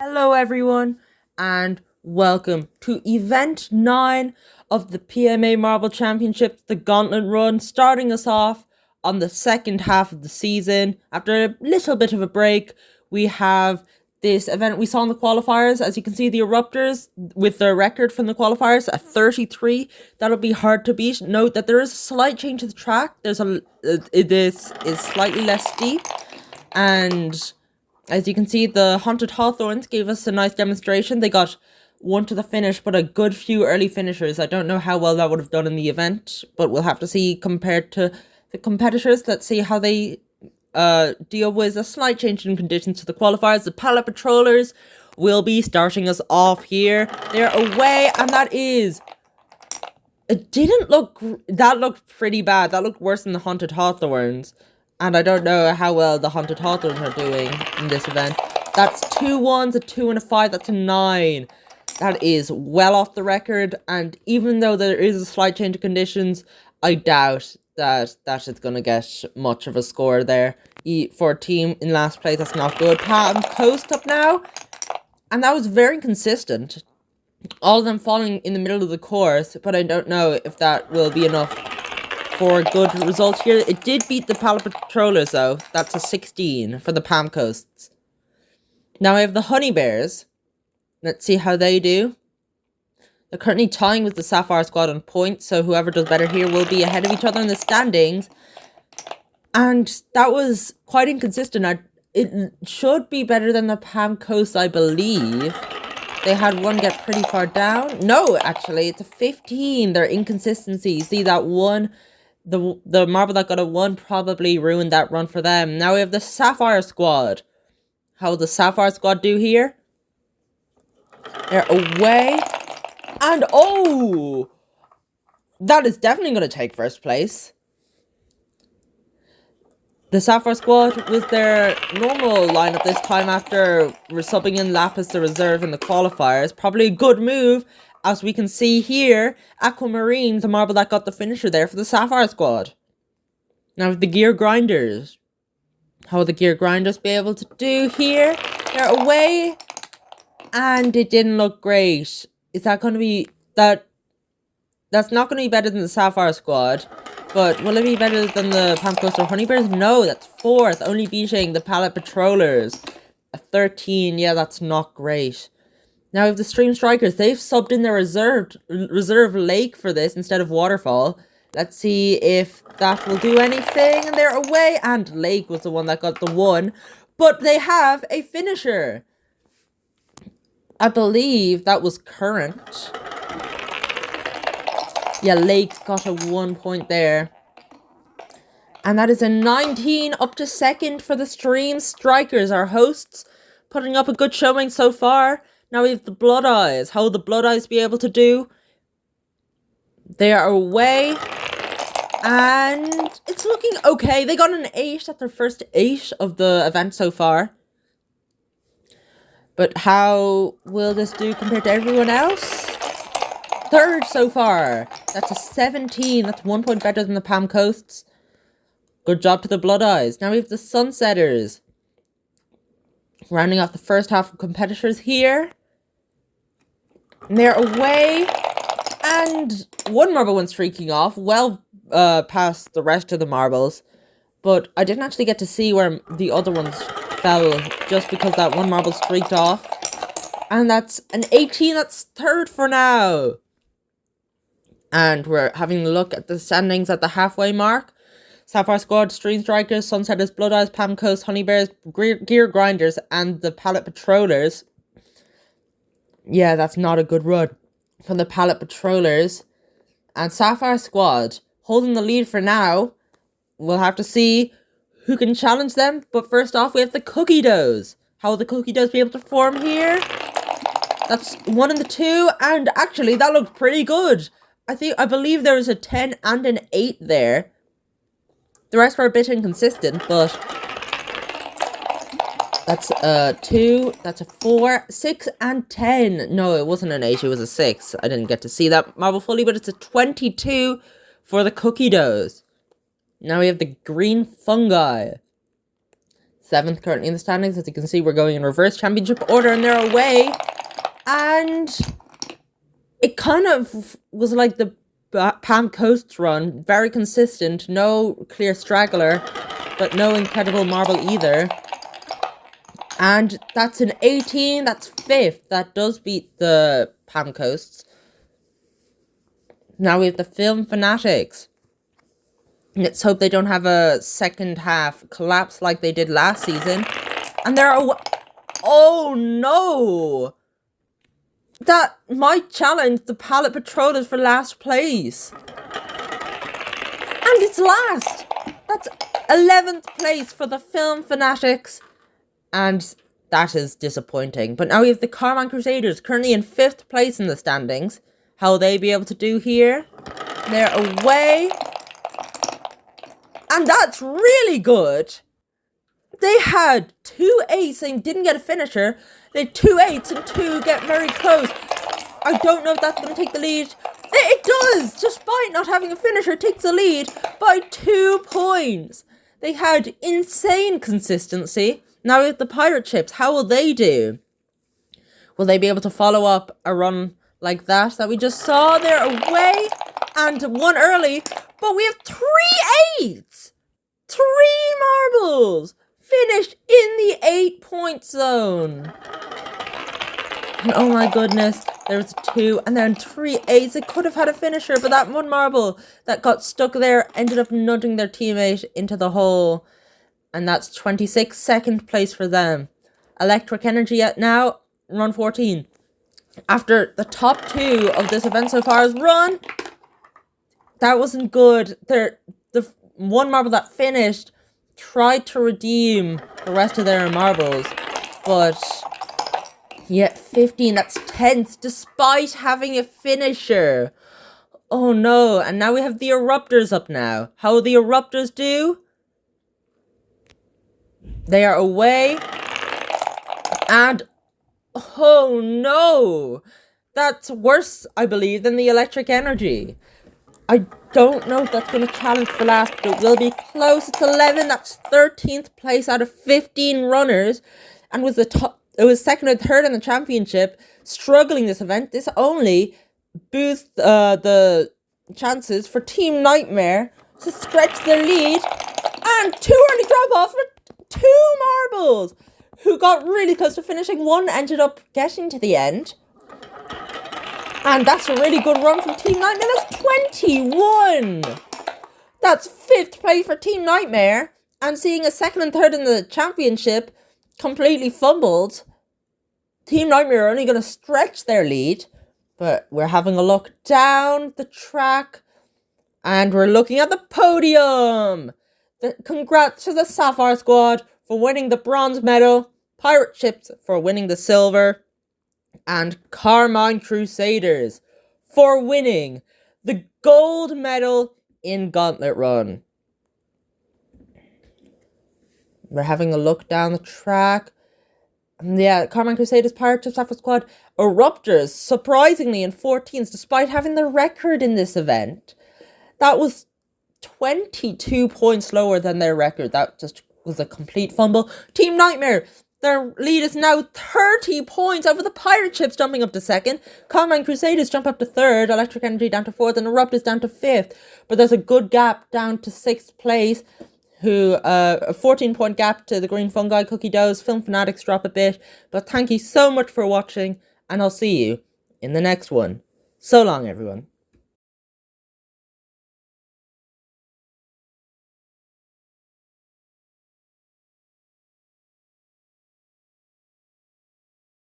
Hello, everyone, and welcome to Event 9 of the PMA Marble Championship, the Gauntlet run, starting us off on the second half of the season. After a little bit of a break, we have this event we saw in the qualifiers. As you can see, the Eruptors, with their record from the qualifiers at 33, that'll be hard to beat. Note that there is a slight change to the track. This is slightly less steep, and as you can see, the Haunted Hawthorns gave us a nice demonstration. They got one to the finish, but a good few early finishers. I don't know how well that would have done in the event, but we'll have to see compared to the competitors. Let's see how they deal with a slight change in conditions to the qualifiers. The Pallet Patrollers will be starting us off here. They're away, and that is... It didn't look... That looked pretty bad. That looked worse than the Haunted Hawthorns. And I don't know how well the Haunted Hawthorns are doing in this event. That's 2 1s, a 2 and a 5, that's a 9. That is well off the record. And even though there is a slight change of conditions, I doubt that it's going to get much of a score there. For a team in last place, that's not good. Palm Coast up now. And that was very consistent. All of them falling in the middle of the course. But I don't know if that will be enough for a good result here. It did beat the Pallet Patrollers though. That's a 16 for the Palm Coasts. Now I have the Honey Bears. Let's see how they do. They're currently tying with the Sapphire Squad on points, so whoever does better here will be ahead of each other in the standings. And that was quite inconsistent. It should be better than the Palm Coast, I believe. They had one get pretty far down. No, actually, it's a 15. They're inconsistency. See that one? The marble that got a 1 probably ruined that run for them. Now we have the Sapphire Squad. How will the Sapphire Squad do here? They're away. And oh! That is definitely going to take first place. The Sapphire Squad with their normal lineup this time after subbing in Lapis the reserve in the qualifiers. Probably a good move. As we can see here, Aquamarine, the marble that got the finisher there for the Sapphire Squad. Now the Gear Grinders. How will the Gear Grinders be able to do here? They're away. And it didn't look great. Is that going to be... That's not going to be better than the Sapphire Squad. But will it be better than the Palm Coast or Honey Bears? No, that's 4th. Only beating the Pallet Patrollers. A 13. Yeah, that's not great. Now we have the Stream Strikers. They've subbed in their reserve lake for this instead of waterfall. Let's see if that will do anything. And they're away. And lake was the one that got the 1. But they have a finisher. I believe that was current. Yeah, lake got a 1 point there. And that is a 19 up to 2nd for the Stream Strikers. Our hosts putting up a good showing so far. Now we have the Blood Eyes. How will the Blood Eyes be able to do? They are away. And it's looking okay. They got an 8 at their first 8 of the event so far. But how will this do compared to everyone else? 3rd so far. That's a 17. That's 1 point better than the Palm Coasts. Good job to the Blood Eyes. Now we have the Sunsetters. Rounding off the first half of competitors here. And they're away. And one marble went streaking off. Well past the rest of the marbles. But I didn't actually get to see where the other ones fell. Just because that one marble streaked off. And that's an 18. That's 3rd for now. And we're having a look at the standings at the halfway mark. Sapphire Squad, Stream Strikers, Sunsetters, Blood Eyes, Palm Coast, Honey Bears, Gear Grinders, and the Pallet Patrollers. Yeah, that's not a good run from the Pallet Patrollers. And Sapphire Squad holding the lead for now. We'll have to see who can challenge them. But first off, we have the Cookie Doughs. How will the Cookie Doughs be able to form here? That's 1 and the 2. And actually, that looked pretty good. I believe there was a 10 and an 8 there. The rest were a bit inconsistent, but that's a 2, that's a 4, 6, and 10. No, it wasn't an 8, it was a 6. I didn't get to see that marble fully, but it's a 22 for the Cookie Doughs. Now we have the Green Fungi. 7th currently in the standings. As you can see, we're going in reverse championship order and they're away. And it kind of was like the Palm Coast run, very consistent, no clear straggler, but no incredible marble either. And that's an 18, that's 5th. That does beat the Palm Coasts. Now we have the Film Fanatics. Let's hope they don't have a second half collapse like they did last season. And they're oh no! That might challenge the Pallet Patrollers for last place. And it's last! That's 11th place for the Film Fanatics. And that is disappointing. But now we have the Carmine Crusaders, currently in 5th place in the standings. How will they be able to do here? They're away. And that's really good. They had 2 8s and didn't get a finisher. They had 2 8s and 2 get very close. I don't know if that's going to take the lead. It does! Despite not having a finisher, it takes the lead by 2 points. They had insane consistency. Now with the Pirate Chips, how will they do? Will they be able to follow up a run like that we just saw? They're away and one early. But we have 3 8s. 3 marbles. Finished in the 8-point zone. And oh my goodness, there was a 2 and then 3 8s. They could have had a finisher, but that one marble that got stuck there ended up nudging their teammate into the hole. And that's 26th, 2nd place for them. Electric Energy at now, run 14. After the top 2 of this event so far is run, that wasn't good. The one marble that finished tried to redeem the rest of their marbles, but yet 15, that's 10th, despite having a finisher. Oh no, and now we have the Eruptors up now. How will the Eruptors do? They are away, and oh no, that's worse, I believe, than the Electric Energy. I don't know if that's going to challenge for last, but it will be close. It's 11. That's 13th place out of 15 runners, and was the top. It was 2nd and 3rd in the championship. Struggling this event. This only boosts the chances for Team Nightmare to stretch their lead, and 2 early drop offs for 2 marbles, who got really close to finishing. One ended up getting to the end. And that's a really good run from Team Nightmare. That's 21. That's 5th place for Team Nightmare. And seeing a 2nd and 3rd in the championship completely fumbled, Team Nightmare are only going to stretch their lead. But we're having a look down the track. And we're looking at the podium. Congrats to the Sapphire Squad for winning the bronze medal. Pirate Chips for winning the silver. And Carmine Crusaders for winning the gold medal in Gauntlet Run. We're having a look down the track. Yeah, Carmine Crusaders, Pirate Chips, Sapphire Squad, Eruptors, surprisingly in 14s, despite having the record in this event. That was 22 points lower than their record. That just was a complete fumble. Team Nightmare, their lead is now 30 points over the Pirate Chips, jumping up to 2nd. Carmine Crusaders jump up to 3rd. Electric Energy down to 4th. And Eruptors down to 5th. But there's a good gap down to 6th place. A 14-point gap to the Green Fungi, Cookie Doughs. Film Fanatics drop a bit. But thank you so much for watching. And I'll see you in the next one. So long, everyone.